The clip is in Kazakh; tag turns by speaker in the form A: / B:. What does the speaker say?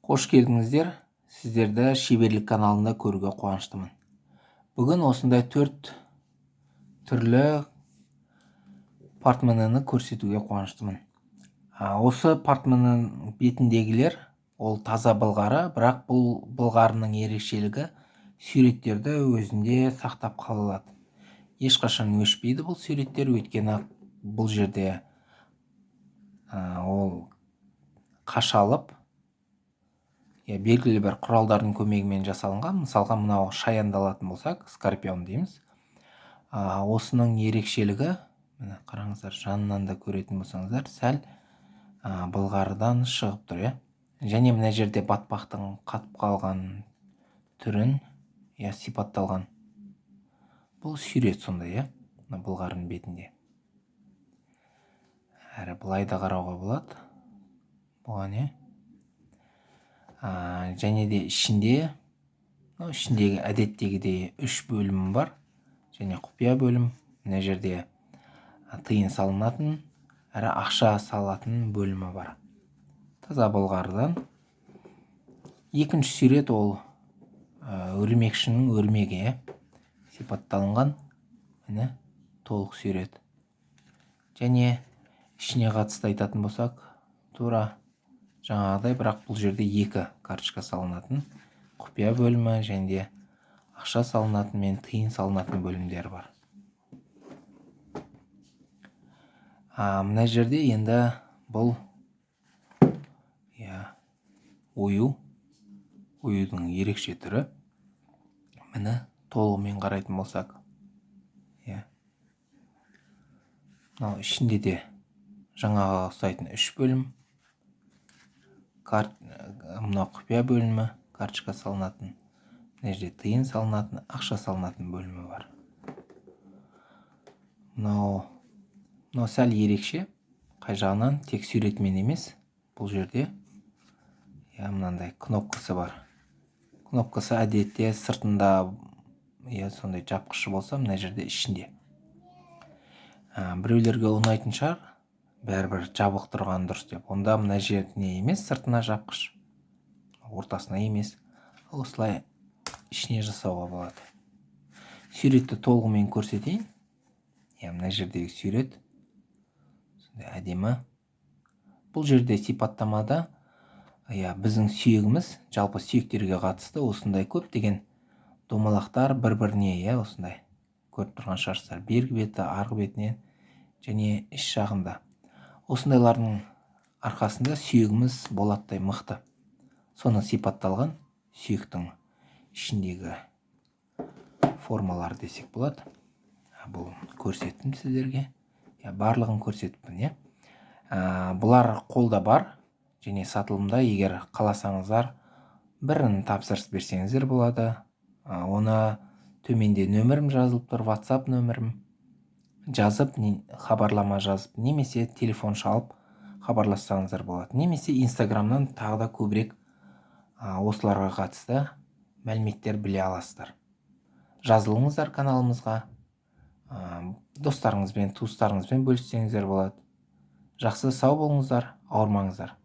A: Қош келдіңіздер. Сіздерді шеберлік каналында көруге қуаныштымын. Бүгін осындай 4 түрлі портмонені көрсетуге қуаныштымын. Осы портмоненің бетіндегілер ол таза былғары, бірақ бұл былғарының ерекшелігі суреттерді өзінде сақтап қалады. Ешқашан өшпейді бұл суреттер, өйткені бұл жерде ол қашалып, белгілі бір құралдардың көмегімен жасалынған. Мысалға, мынау шаяндалатын болсақ, скорпион дейміз. Осының ерекшелігі, міне қараңыздар, жанынан да көретін болсаңыздар, сәл былғарыдан шығып тұр, және мына жерде батпақтың қатып қалған түрін сипатталған. Бұл сурет сондай, былғарының бетінде. Әрі былай да қарауға болады. Бұған және де ішіндегі әдеттегідей 3 бөлім бар, және құпия бөлім. Мына жерде тиын салынатын, әрі ақша салатын бөлімі бар. Таза былғарыдан. Екінші сурет ол өрмекшінің өрмегі сипатталынған. Міне толық сурет. Және ішіне қатысты айтатын болсақ, тура жаңағыдай, бірақ бұл жерде 2 карточка салынатын, құпия бөлімі және де ақша салынатын мен тиын салынатын бөлімдер бар. Мына жерде енді бұл оюдың ерекше түрі. Міне толығымен қарайтын болсақ, мынау ішінде де жаңаға ұқсайтын 3 бөлім, мынау құпия бөлімі, карточка салынатын, мына жерде тиын салынатын, ақша салынатын бөлімі бар. Мынау сәл ерекше, қай жағынан тек суретмен емес, бұл жерде мынандай кнопкасы бар. Кнопкасы әдетте сыртында сондай жапқышы болса, мына жерде ішінде. Біреулерге ұнайтын шығар, бәрібір жабық тұрған дұрыс деп. Онда мына жеріне емес, сыртына жапқыш, ортасына емес, осылай ішіне жасауға болады. Суретті толығымен көрсетейін. Мына жердегі сурет әдемі. Бұл жерде сипаттамада біздің сүйегіміз, жалпы сүйектерге қатысты осындай көптеген домалақтар бір-біріне осындай көріп тұрған шығарсыздар. Бергі беті, арғы бетінен және іш жағында. Осындайлардың арқасында сүйегіміз болаттай мықты. Соны сипатталған сүйектің ішіндегі формалар десек болады. Бұл көрсеттім сіздерге. Барлығын көрсетіппін. Бұлар қолда бар және сатылымда. Егер қаласаңыздар, бірін тапсырыс берсеңіздер болады. Оны төменде нөмірім жазылып тұр, WhatsApp нөмірім. Жазып, хабарлама жазып, немесе телефон шалып хабарлассаңыздар болады. Немесе Instagram'нан тағы да көбірек осыларға қатысты мәліметтер біле аласыздар. Жазылыңыздар каналымызға. Достарыңызбен, туыстарыңызбен бөліссеңіздер болады. Жақсы, сау болыңыздар, ауырмаңыздар.